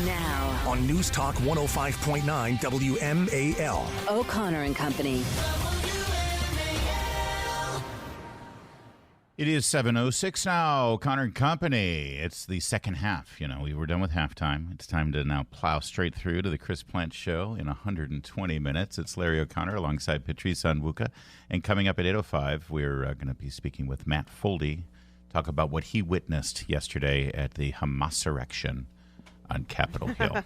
Now, on News Talk 105.9 WMAL. O'Connor and Company. It is 7:06 now, Connor and Company. It's the second half. You know, we were done with halftime. It's time to now plow straight through to the Chris Plant Show in 120 minutes. It's Larry O'Connor alongside Patrice Onwuka. And coming up at 8:05, we're going to be speaking with Matt Foldy, talk about what he witnessed yesterday at the Hamassurrection on Capitol Hill.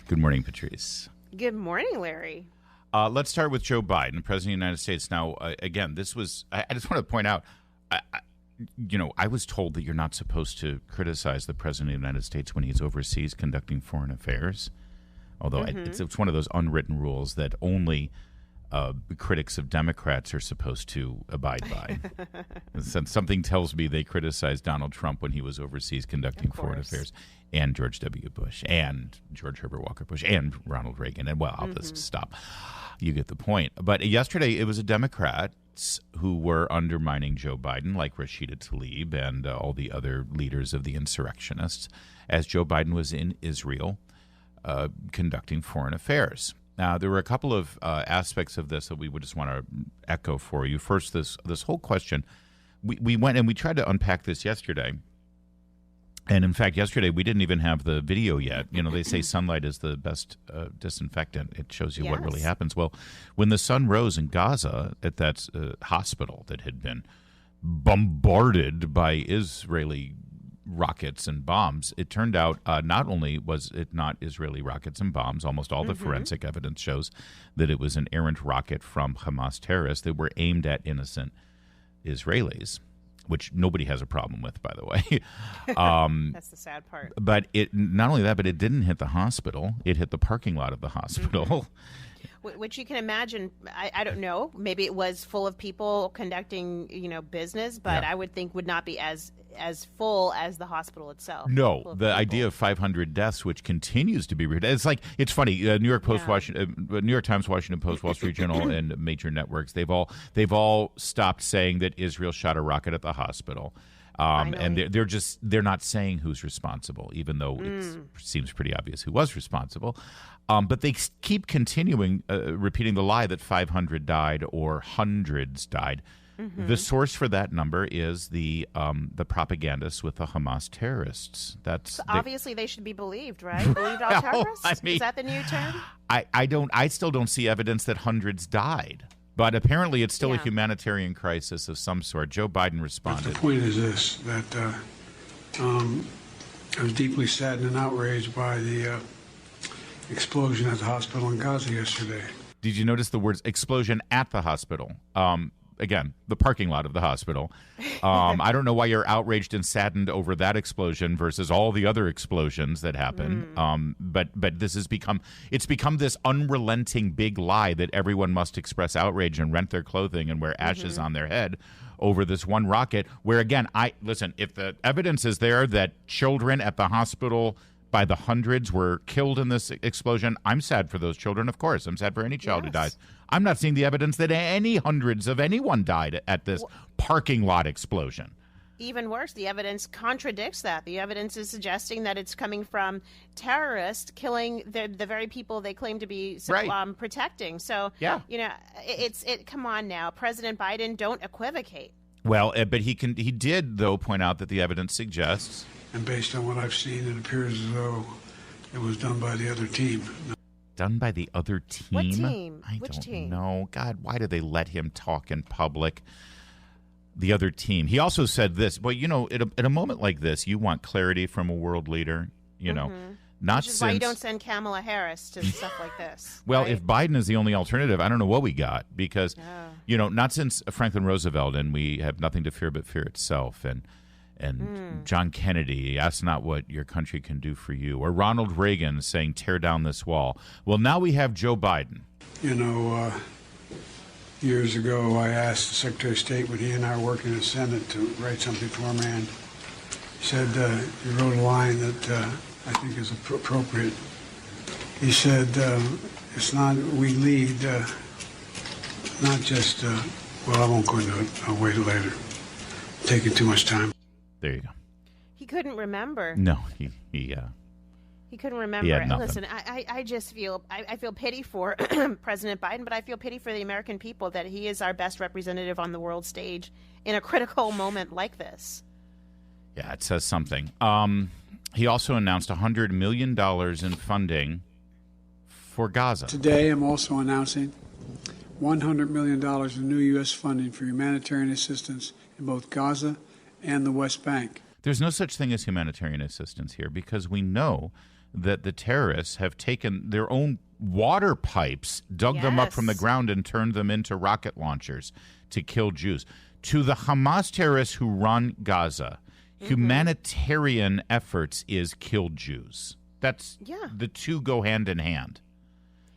Good morning, Patrice. Good morning, Larry. Let's start with Joe Biden, President of the United States. Now, again, this was, I just want to point out, I was told that you're not supposed to criticize the President of the United States when he's overseas conducting foreign affairs, although it's one of those unwritten rules that only critics of Democrats are supposed to abide by. Something tells me they criticized Donald Trump when he was overseas conducting foreign affairs, and George W. Bush, and George Herbert Walker Bush, and Ronald Reagan. And, well, I'll just stop. You get the point. But yesterday, it was a Democrats who were undermining Joe Biden, like Rashida Tlaib and all the other leaders of the insurrectionists, as Joe Biden was in Israel conducting foreign affairs. Now, there were a couple of aspects of this that we would just want to echo for you. First, this whole question, we went and we tried to unpack this yesterday. And in fact, yesterday we didn't even have the video yet. You know, they say sunlight is the best disinfectant. It shows you what really happens. Well, when the sun rose in Gaza at that hospital that had been bombarded by Israeli rockets and bombs, it turned out not only was it not Israeli rockets and bombs, almost all the forensic evidence shows that it was an errant rocket from Hamas terrorists that were aimed at innocent Israelis, which nobody has a problem with, by the way. That's the sad part. But it not only that, but it didn't hit the hospital. It hit the parking lot of the hospital. Which you can imagine, I don't know, maybe it was full of people conducting, business, but I would think would not be as full as the hospital itself. No, the idea of 500 deaths, which continues to be it's funny. New York Post, New York Times, Washington Post, Wall Street Journal, and major networks, they've all stopped saying that Israel shot a rocket at the hospital. And they're not saying who's responsible, even though it seems pretty obvious who was responsible. But they keep continuing repeating the lie that 500 died or hundreds died. The source for that number is the propagandists with the Hamas terrorists. Obviously they should be believed, right? Believed all terrorists? Is that the new term? I still don't see evidence that hundreds died. But apparently it's still a humanitarian crisis of some sort. Joe Biden responded. But the point is this, that I was deeply saddened and outraged by the explosion at the hospital in Gaza yesterday. Did you notice the words explosion at the hospital? Again, the parking lot of the hospital. I don't know why you're outraged and saddened over that explosion versus all the other explosions that happen. But this has become this unrelenting big lie that everyone must express outrage and rent their clothing and wear ashes on their head over this one rocket. Where again, if the evidence is there that children at the hospital by the hundreds were killed in this explosion, I'm sad for those children, of course. I'm sad for any child who dies. I'm not seeing the evidence that any hundreds of anyone died at this parking lot explosion. Even worse, the evidence contradicts that. The evidence is suggesting that it's coming from terrorists killing the very people they claim to be protecting. So, come on now. President Biden, don't equivocate. Well, but he did, though, point out that the evidence suggests. And based on what I've seen, it appears as though it was done by the other team. Done by the other team? What team? Which team? No, God, why do they let him talk in public? The other team. He also said this. Well, at a moment like this, you want clarity from a world leader. Which is why you don't send Kamala Harris to stuff like this. Well, right? If Biden is the only alternative, I don't know what we got because, not since Franklin Roosevelt and we have nothing to fear but fear itself and John Kennedy, ask not what your country can do for you, or Ronald Reagan saying tear down this wall. Well, now we have Joe Biden. Years ago I asked the Secretary of State when he and I were working in the Senate to write something for him, and he said he wrote a line that I think is appropriate. He said, it's not, we lead, not just, I won't go into it, I'll wait later. Taking too much time. There you go. He couldn't remember. No, He couldn't remember it. Listen, I just feel I feel pity for President Biden, but I feel pity for the American people that he is our best representative on the world stage in a critical moment like this. Yeah, it says something. He also announced $100 million in funding for Gaza. Today, I'm also announcing $100 million of new U.S. funding for humanitarian assistance in both Gaza and the West Bank. There's no such thing as humanitarian assistance here because we know that the terrorists have taken their own water pipes, dug them up from the ground, and turned them into rocket launchers to kill Jews. To the Hamas terrorists who run Gaza, humanitarian efforts is kill Jews. That's the two go hand in hand.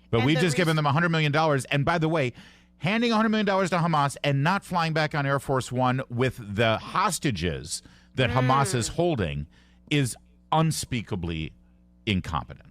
But we've just given them $100 million. And by the way, handing $100 million to Hamas and not flying back on Air Force One with the hostages that Hamas is holding is unspeakably incompetent.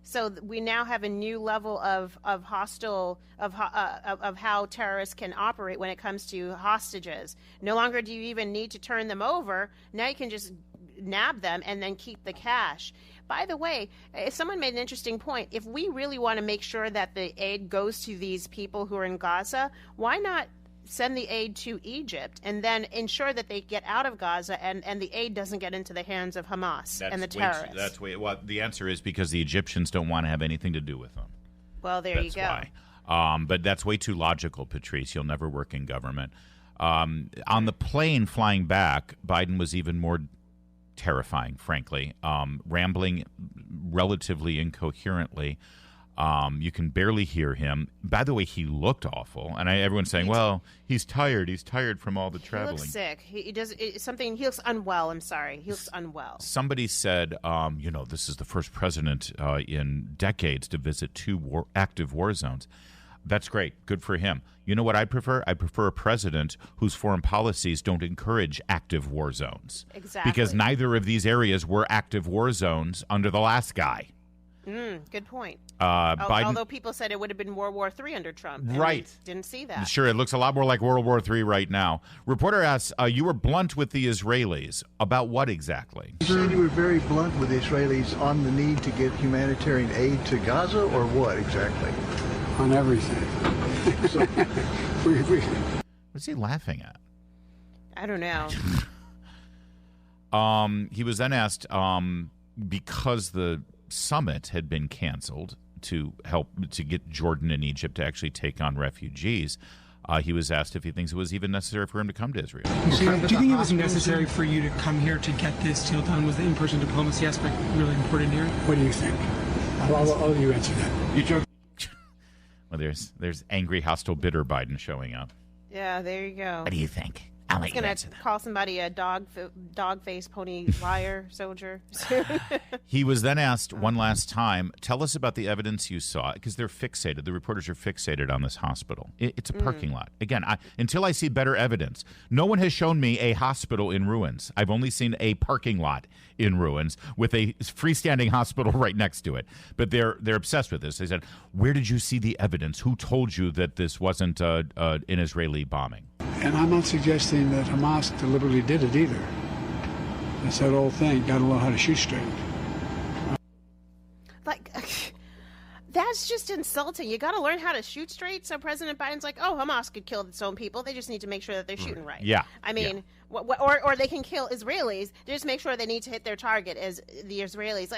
So we now have a new level of hostile of how terrorists can operate when it comes to hostages. No longer do you even need to turn them over. Now you can just nab them and then keep the cash. By the way, someone made an interesting point. If we really want to make sure that the aid goes to these people who are in Gaza, why not send the aid to Egypt and then ensure that they get out of Gaza and the aid doesn't get into the hands of Hamas and the terrorists? Well, the answer is because the Egyptians don't want to have anything to do with them. Well, that's you go. Why. But that's way too logical, Patrice. You'll never work in government. On the plane flying back, Biden was even more terrifying, frankly, rambling relatively incoherently. You can barely hear him. By the way, he looked awful, and everyone's saying, "Well, he's tired. He's tired from all the traveling." He looks sick. He does something. He looks unwell. I'm sorry. He looks unwell. Somebody said, this is the first president in decades to visit two active war zones. That's great. Good for him. You know what I prefer? I prefer a president whose foreign policies don't encourage active war zones. Exactly. Because neither of these areas were active war zones under the last guy. Good point. Biden, although people said it would have been World War III under Trump. Right. Didn't see that. Sure, it looks a lot more like World War III right now. Reporter asks, you were blunt with the Israelis. About what exactly? You said you were very blunt with the Israelis on the need to get humanitarian aid to Gaza, or what exactly? On everything. What's he laughing at? I don't know. He was then asked, because the summit had been canceled to help to get Jordan and Egypt to actually take on refugees, he was asked if he thinks it was even necessary for him to come to Israel. Do you think it was necessary for you to come here to get this deal done? Was the in-person diplomacy aspect really important here? What do you think? I'll you answer that. You joke. Well, there's angry, hostile, bitter Biden showing up. Yeah, there you go. What do you think? I was going to call somebody a dog-faced pony liar soldier. He was then asked one last time, tell us about the evidence you saw, because they're fixated. The reporters are fixated on this hospital. It's a parking lot. Again, until I see better evidence, no one has shown me a hospital in ruins. I've only seen a parking lot in ruins with a freestanding hospital right next to it. But they're obsessed with this. They said, where did you see the evidence? Who told you that this wasn't an Israeli bombing? And I'm not suggesting that Hamas deliberately did it either. It's that old thing, got to learn how to shoot straight. That's just insulting. You got to learn how to shoot straight. So President Biden's like, oh, Hamas could kill its own people. They just need to make sure that they're shooting right. Yeah. I mean, or they can kill Israelis. They just make sure they need to hit their target as the Israelis.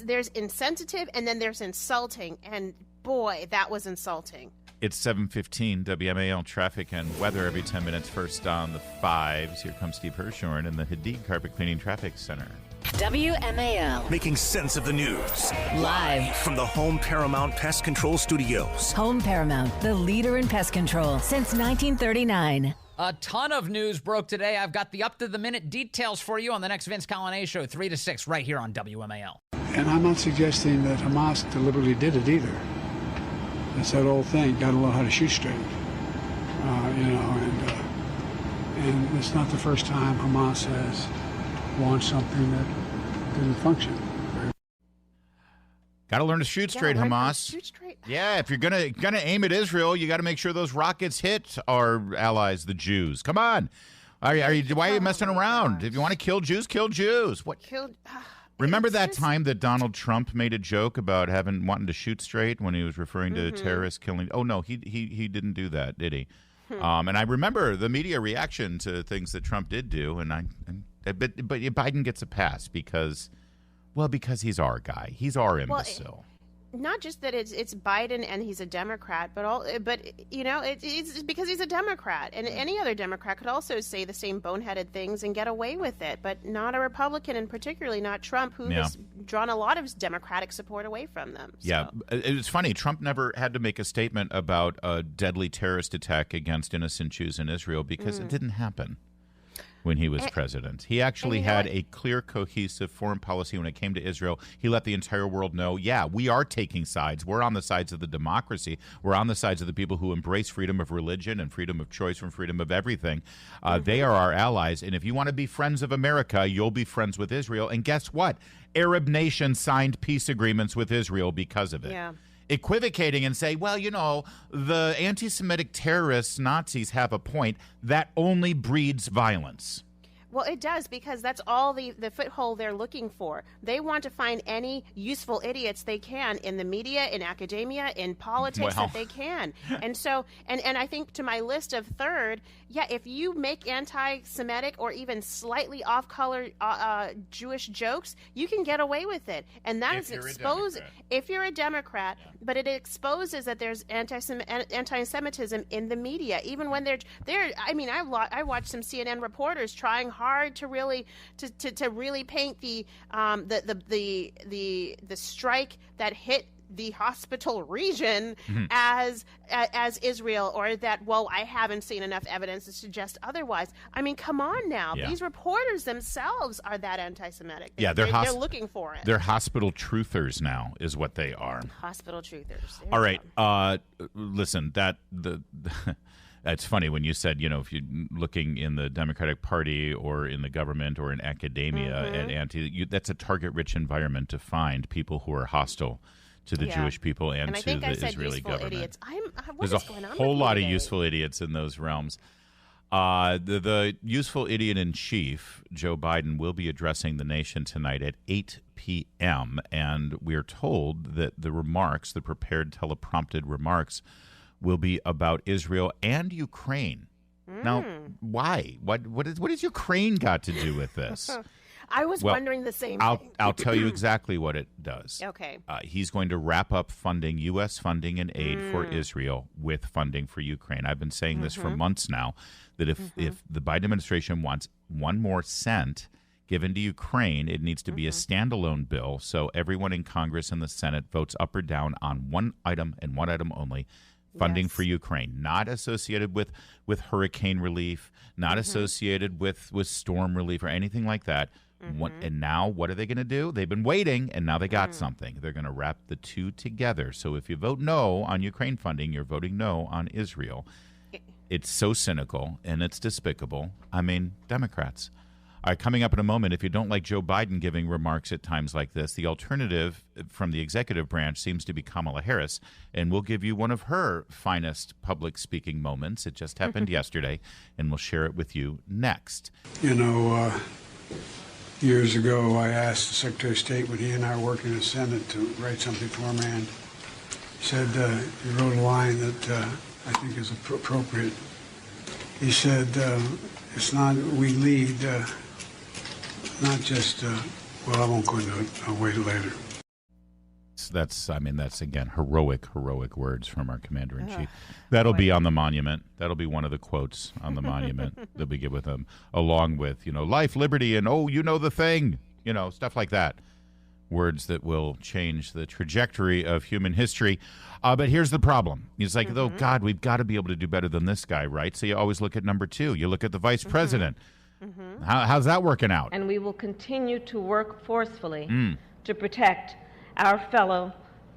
There's insensitive and then there's insulting. And boy, that was insulting. It's 7:15, WMAL traffic and weather every 10 minutes. First on the 5s. Here comes Steve Hirshhorn in the Hadid Carpet Cleaning Traffic Center. WMAL. Making sense of the news. Live from the Home Paramount Pest Control Studios. Home Paramount, the leader in pest control since 1939. A ton of news broke today. I've got the up-to-the-minute details for you on the next Vince Colonnese Show, 3 to 6, right here on WMAL. And I'm not suggesting that Hamas deliberately did it either. It's that old thing, got to learn how to shoot straight. And it's not the first time Hamas has launched something that didn't function. Got to learn to shoot straight, Hamas. Shoot straight. Yeah, if you're gonna aim at Israel, you got to make sure those rockets hit our allies, the Jews. Come on, why are you messing around? If you want to kill Jews, kill Jews. What? Remember that time that Donald Trump made a joke about wanting to shoot straight when he was referring to terrorists killing? Oh no, he didn't do that, did he? And I remember the media reaction to things that Trump did do, but Biden gets a pass because he's our guy, he's our imbecile. Well, not just that it's Biden and he's a Democrat, but it's because he's a Democrat, and any other Democrat could also say the same boneheaded things and get away with it, but not a Republican, and particularly not Trump, who has drawn a lot of Democratic support away from them. So. Yeah, it's funny. Trump never had to make a statement about a deadly terrorist attack against innocent Jews in Israel because it didn't happen when he was president. He actually had a clear, cohesive foreign policy when it came to Israel. He let the entire world know, we are taking sides. We're on the sides of the democracy. We're on the sides of the people who embrace freedom of religion and freedom of choice and freedom of everything. They are our allies. And if you want to be friends of America, you'll be friends with Israel. And guess what? Arab nations signed peace agreements with Israel because of it. Yeah. Equivocating and say, the anti-Semitic terrorists, Nazis have a point. That only breeds violence. Well, it does, because that's all the foothold they're looking for. They want to find any useful idiots they can in the media, in academia, in politics that they can. And so, and I think to my list of third, if you make anti-Semitic or even slightly off-color Jewish jokes, you can get away with it. And that is exposed if you're a Democrat, but it exposes that there's anti-Semitism in the media, even when they're I watched some CNN reporters trying hard to really paint the strike that hit the hospital region as Israel, or that I haven't seen enough evidence to suggest otherwise. I mean, come on now. These reporters themselves are that anti-Semitic. They're looking for it. They're hospital truthers now, is what they are. Hospital truthers. All right. Listen, it's funny when you said, if you're looking in the Democratic Party or in the government or in academia at that's a target-rich environment to find people who are hostile to the Jewish people and to the Israeli government. Idiots. There's a whole lot of useful idiots in those realms. The useful idiot in chief, Joe Biden, will be addressing the nation tonight at 8 p.m. And we're told that the prepared teleprompted remarks, will be about Israel and Ukraine. Now, why? What has Ukraine got to do with this? I was wondering the same thing. I'll tell you exactly what it does. Okay. He's going to wrap up U.S. funding and aid for Israel with funding for Ukraine. I've been saying this for months now, that if the Biden administration wants one more cent given to Ukraine, it needs to be a standalone bill, so everyone in Congress and the Senate votes up or down on one item and one item only. Funding for Ukraine, not associated with hurricane relief, not associated with storm relief or anything like that. And now what are they going to do? They've been waiting, and now they got something. They're going to wrap the two together. So if you vote no on Ukraine funding, you're voting no on Israel. It's so cynical, and it's despicable. I mean, Democrats. All right, coming up in a moment, if you don't like Joe Biden giving remarks at times like this, the alternative from the executive branch seems to be Kamala Harris, and we'll give you one of her finest public speaking moments. It just happened yesterday, and we'll share it with you next. Years ago, I asked the Secretary of State when he and I were working in the Senate to write something for him, and he said, he wrote a line that I think is appropriate. He said, it's not, we lead, not just, I won't go into it. I'll wait later. That's again, heroic words from our commander-in-chief. That'll be on the monument. That'll be one of the quotes on the monument that we give with him, along with, life, liberty, and, the thing, stuff like that. Words that will change the trajectory of human history. But here's the problem. It's like, oh, God, we've got to be able to do better than this guy, right? So you always look at number two. You look at the vice president. How's that working out? And we will continue to work forcefully to protect our fellow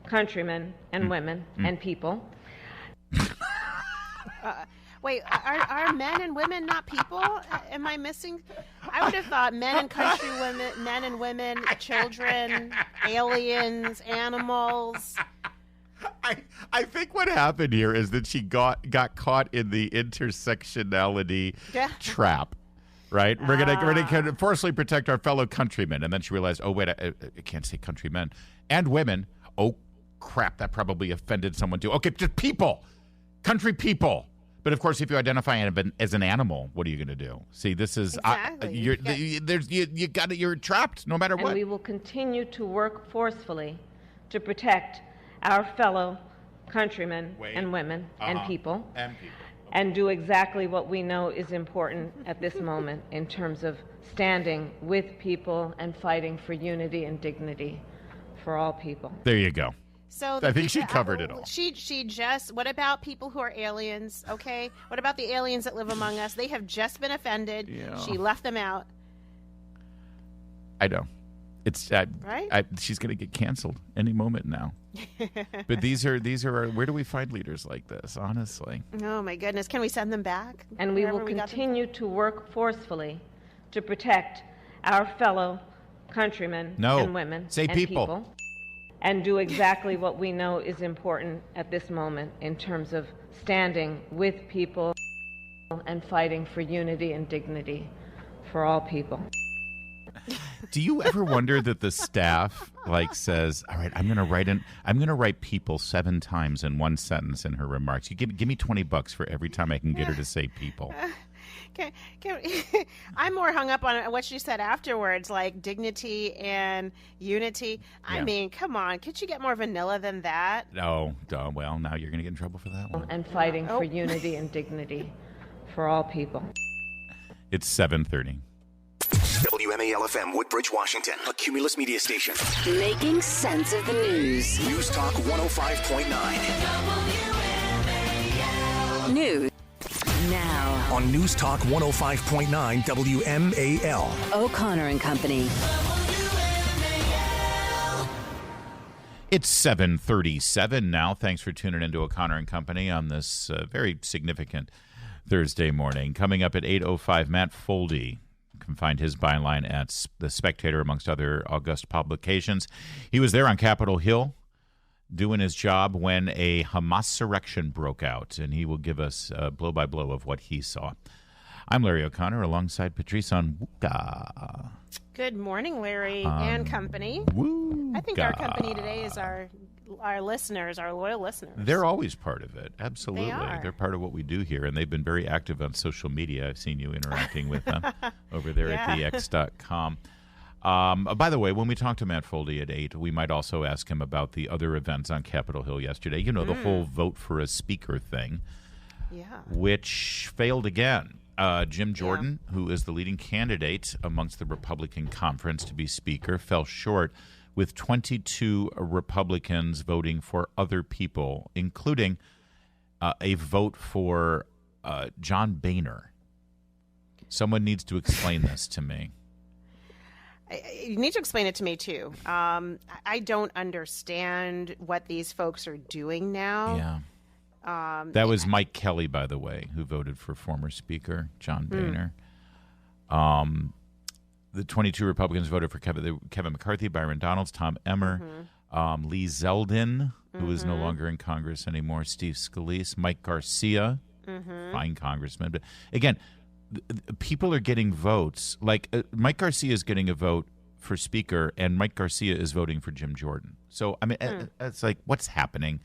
countrymen and women and people. Wait, are men and women not people? Am I missing? I would have thought men and women, children, aliens, animals. I think what happened here is that she got caught in the intersectionality trap. right? We're gonna forcefully protect our fellow countrymen. And then she realized, oh wait, I can't say countrymen and women. Oh crap, that probably offended someone too. Okay, just people, country people. But of course, if you identify as an animal, what are you going to do? See, this is exactly. You're trapped no matter what. And we will continue to work forcefully to protect our fellow countrymen and women and people, and do exactly what we know is important at this moment in terms of standing with people and fighting for unity and dignity for all people. There you go. So I think she covered it all. She just, what about people who are aliens, okay? What about the aliens that live among us? They have just been offended. Yeah. She left them out. I know. It's right? She's going to get canceled any moment now. But these are where do we find leaders like this, honestly? Oh, my goodness. Can we send them back? And we will continue to work forcefully to protect our fellow countrymen and women and people. And do exactly what we know is important at this moment in terms of standing with people and fighting for unity and dignity for all people. Do you ever wonder that the staff says, "All right, I'm going to write people 7 times in one sentence in her remarks. You give me $20 for every time I can get her to say people." I'm more hung up on what she said afterwards, like dignity and unity. I mean, come on. Could you get more vanilla than that? No. Well, now you're going to get in trouble for that one. And fighting for unity and dignity for all people. It's 7:30. WMAL-FM, Woodbridge, Washington, a Cumulus media station. Making sense of the news. News Talk 105.9. News. Now. On News Talk 105.9 WMAL. O'Connor and Company. It's 7:37 now. Thanks for tuning into O'Connor and Company on this very significant Thursday morning. Coming up at 8:05, Matt Foldy. You can find his byline at The Spectator, amongst other august publications. He was there on Capitol Hill doing his job when a Hamas-surrection broke out, and he will give us blow-by-blow of what he saw. I'm Larry O'Connor, alongside Patrice Onwuka. Good morning, Larry and company. I think our company today is our listeners, our loyal listeners. They're always part of it. Absolutely. They are. They're part of what we do here, and they've been very active on social media. I've seen you interacting with them over there at thex.com. By the way, when we talk to Matt Foldy at 8, we might also ask him about the other events on Capitol Hill yesterday. You know, the whole vote for a speaker thing, which failed again. Jim Jordan, who is the leading candidate amongst the Republican conference to be speaker, fell short, with 22 Republicans voting for other people, including a vote for John Boehner. Someone needs to explain this to me. You need to explain it to me, too. I don't understand what these folks are doing now. Yeah. That was Mike Kelly, by the way, who voted for former Speaker John Boehner. The 22 Republicans voted for Kevin McCarthy, Byron Donalds, Tom Emmer, Lee Zeldin, who is no longer in Congress anymore, Steve Scalise, Mike Garcia, fine congressman. But again, people are getting votes. Like Mike Garcia is getting a vote for Speaker, and Mike Garcia is voting for Jim Jordan. So, I mean, it's like, what's happening?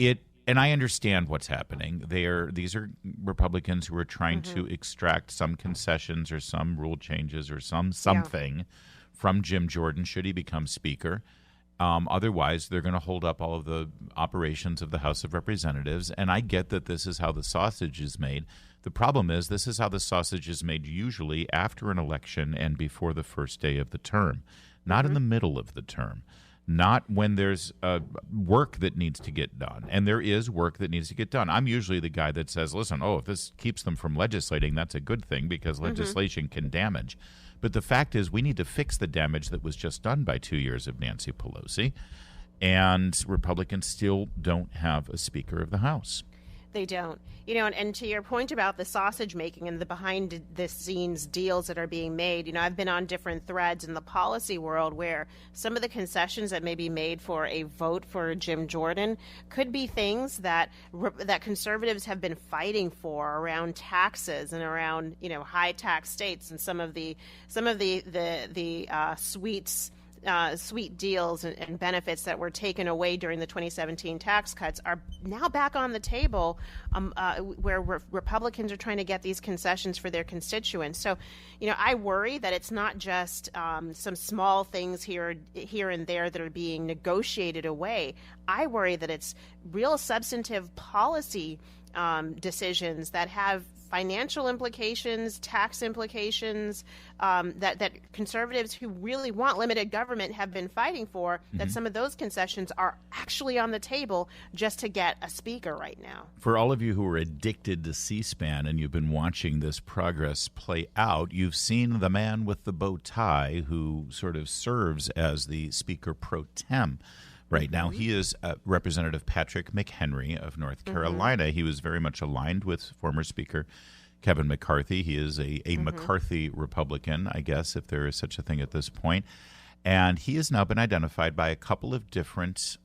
And I understand what's happening. These are Republicans who are trying to extract some concessions or some rule changes or something from Jim Jordan should he become Speaker. Otherwise, they're going to hold up all of the operations of the House of Representatives. And I get that this is how the sausage is made. The problem is this is how the sausage is made usually after an election and before the first day of the term, not in the middle of the term. Not when there's work that needs to get done. And there is work that needs to get done. I'm usually the guy that says, listen, if this keeps them from legislating, that's a good thing because legislation can damage. But the fact is we need to fix the damage that was just done by 2 years of Nancy Pelosi. And Republicans still don't have a Speaker of the House. They don't. And to your point about the sausage making and the behind the scenes deals that are being made, I've been on different threads in the policy world where some of the concessions that may be made for a vote for Jim Jordan could be things that conservatives have been fighting for around taxes and around, high tax states, and some of the sweet deals and benefits that were taken away during the 2017 tax cuts are now back on the table, where Republicans are trying to get these concessions for their constituents. So, I worry that it's not just some small things here and there that are being negotiated away. I worry that it's real substantive policy decisions that have financial implications, tax implications, that conservatives who really want limited government have been fighting for, that some of those concessions are actually on the table just to get a speaker right now. For all of you who are addicted to C-SPAN and you've been watching this progress play out, you've seen the man with the bow tie who sort of serves as the Speaker pro tem. Right now, he is Representative Patrick McHenry of North Carolina. He was very much aligned with former Speaker Kevin McCarthy. He is a McCarthy Republican, I guess, if there is such a thing at this point. And he has now been identified by a couple of different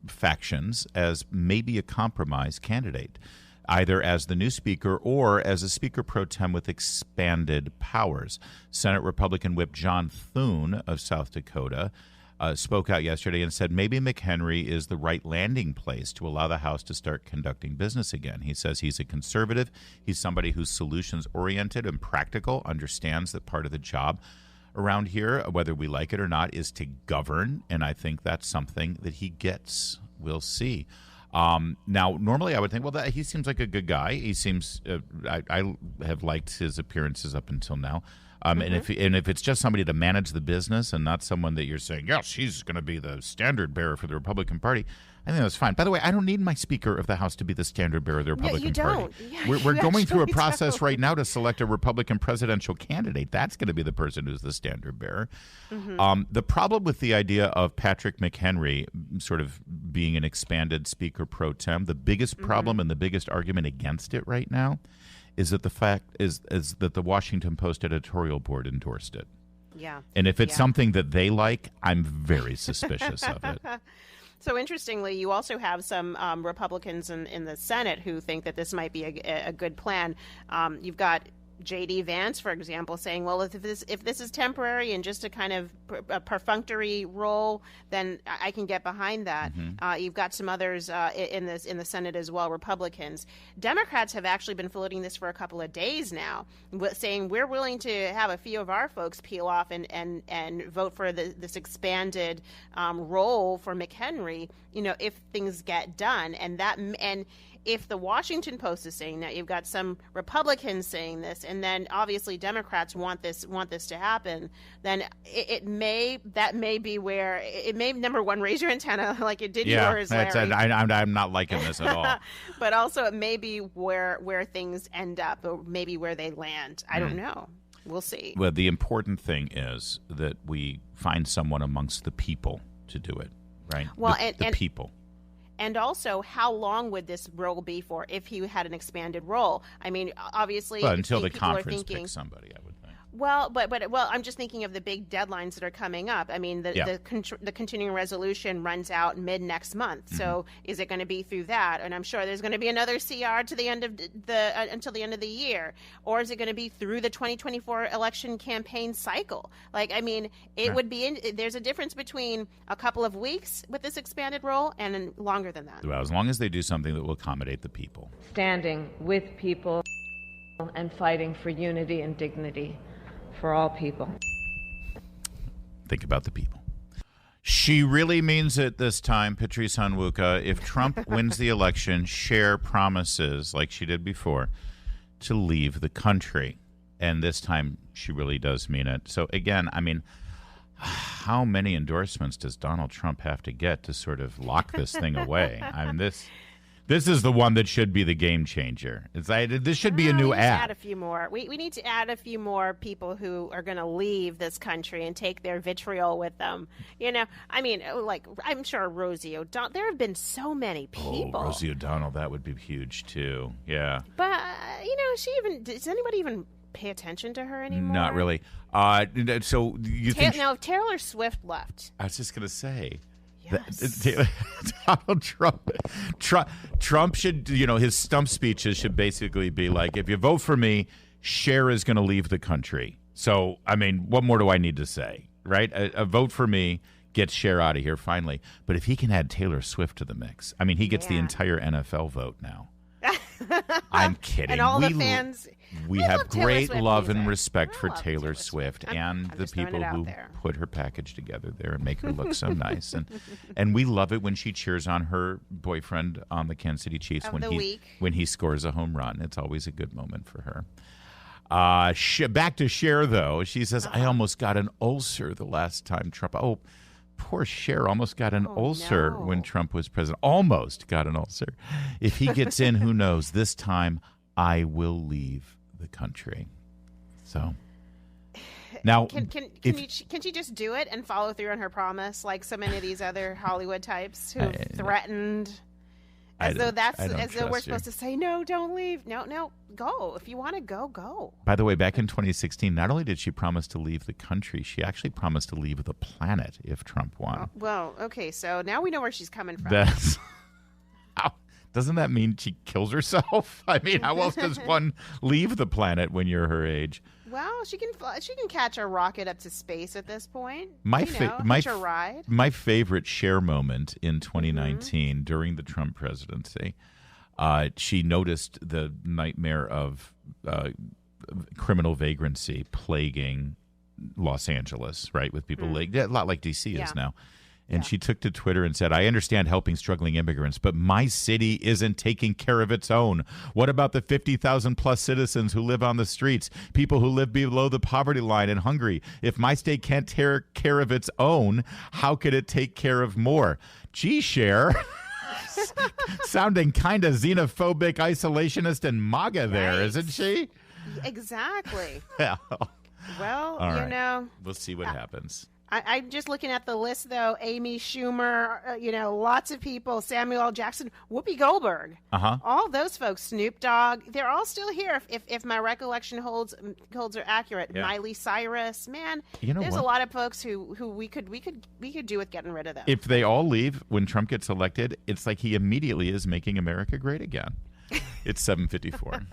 factions as maybe a compromise candidate, either as the new speaker or as a speaker pro tem with expanded powers. Senate Republican Whip John Thune of South Dakota spoke out yesterday and said maybe McHenry is the right landing place to allow the House to start conducting business again. He says he's a conservative. He's somebody who's solutions-oriented and practical, understands that part of the job around here, whether we like it or not, is to govern, and I think that's something that he gets. We'll see. Now, normally I would think, well, he seems like a good guy. He seems, I have liked his appearances up until now. And if it's just somebody to manage the business and not someone that you're saying, yes, he's going to be the standard bearer for the Republican Party, I think that's fine. By the way, I don't need my Speaker of the House to be the standard bearer of the Republican Party. Yeah, we're going through a process right now to select a Republican presidential candidate. That's going to be the person who's the standard bearer. The problem with the idea of Patrick McHenry sort of being an expanded Speaker pro tem, the biggest problem and the biggest argument against it right now is that the fact is that the Washington Post editorial board endorsed it. Yeah. And if it's something that they like, I'm very suspicious of it. So interestingly, you also have some Republicans in the Senate who think that this might be a good plan. You've got J.D. Vance, for example, saying, well, if this is temporary and just a kind of a perfunctory role, then I can get behind that. You've got some others in the Senate as well, Republicans. Democrats have actually been floating this for a couple of days now, saying we're willing to have a few of our folks peel off and vote for this expanded role for McHenry, if things get done. And if the Washington Post is saying that, you've got some Republicans saying this, and then obviously Democrats want this to happen, then that may be where it may, number one, raise your antenna like it did yours, Larry. I'm not liking this at all. But also it may be where things end up, or maybe where they land. I don't know. We'll see. Well, the important thing is that we find someone amongst the people to do it, right? Well, the people. And also, how long would this role be for if he had an expanded role? I mean, obviously, until the conference picks somebody, I would think. Well, but I'm just thinking of the big deadlines that are coming up. I mean, the continuing resolution runs out mid next month. So is it going to be through that? And I'm sure there's going to be another CR to the end of until the end of the year, or is it going to be through the 2024 election campaign cycle? Like, I mean, it would be. There's a difference between a couple of weeks with this expanded role and longer than that. Well, as long as they do something that will accommodate the people, standing with people and fighting for unity and dignity for all people. Think about the people. She really means it this time, Patrice Onwuka. If Trump wins the election, Cher promises, like she did before, to leave the country. And this time, she really does mean it. So again, I mean, how many endorsements does Donald Trump have to get to sort of lock this thing away? I mean, This is the one that should be the game changer. This should be a new ad. Add a few more. We need to add a few more people who are going to leave this country and take their vitriol with them. I mean, like, I'm sure Rosie O'Donnell. There have been so many people. Oh, Rosie O'Donnell, that would be huge too. Yeah. But does anybody even pay attention to her anymore? Not really. So you think? Now, if Taylor Swift left, I was just going to say. Yes. Donald Trump should, his stump speeches should basically be like, if you vote for me, Cher is going to leave the country. So, I mean, what more do I need to say, right? A vote for me gets Cher out of here finally. But if he can add Taylor Swift to the mix, I mean, he gets the entire NFL vote now. I'm kidding. And all the fans. We have great love and respect for Taylor Swift and the people who put her package together there and make her look so nice. And we love it when she cheers on her boyfriend on the Kansas City Chiefs when he scores a home run. It's always a good moment for her. Back to Cher, though. She says, I almost got an ulcer the last time Trump. Oh, poor Cher almost got an ulcer when Trump was president. Almost got an ulcer. If he gets in, who knows? This time, I will leave the country. So now, can she just do it and follow through on her promise, like so many of these other Hollywood types who threatened, as though we're supposed to say no, don't leave, no, go if you want to go. By the way, back in 2016, not only did she promise to leave the country, she actually promised to leave the planet if Trump won. Well, okay, so now we know where she's coming from. Doesn't that mean she kills herself? I mean, how else does one leave the planet when you're her age? Well, she can catch a rocket up to space at this point. My favorite Cher moment in 2019 during the Trump presidency, she noticed the nightmare of criminal vagrancy plaguing Los Angeles, right, with people a lot like D.C. is now. And she took to Twitter and said, I understand helping struggling immigrants, but my city isn't taking care of its own. What about the 50,000 plus citizens who live on the streets, people who live below the poverty line and hungry? If my state can't take care of its own, how could it take care of more? Gee, Cher. Sounding kind of xenophobic, isolationist, and MAGA there, isn't she? Exactly. Yeah. Well, we'll see what happens. I'm just looking at the list, though. Amy Schumer, lots of people. Samuel L. Jackson, Whoopi Goldberg. All those folks. Snoop Dogg. They're all still here. If my recollection holds are accurate. Yeah. Miley Cyrus. Man, there's a lot of folks who we could do with getting rid of them. If they all leave when Trump gets elected, it's like he immediately is making America great again. It's 7:54.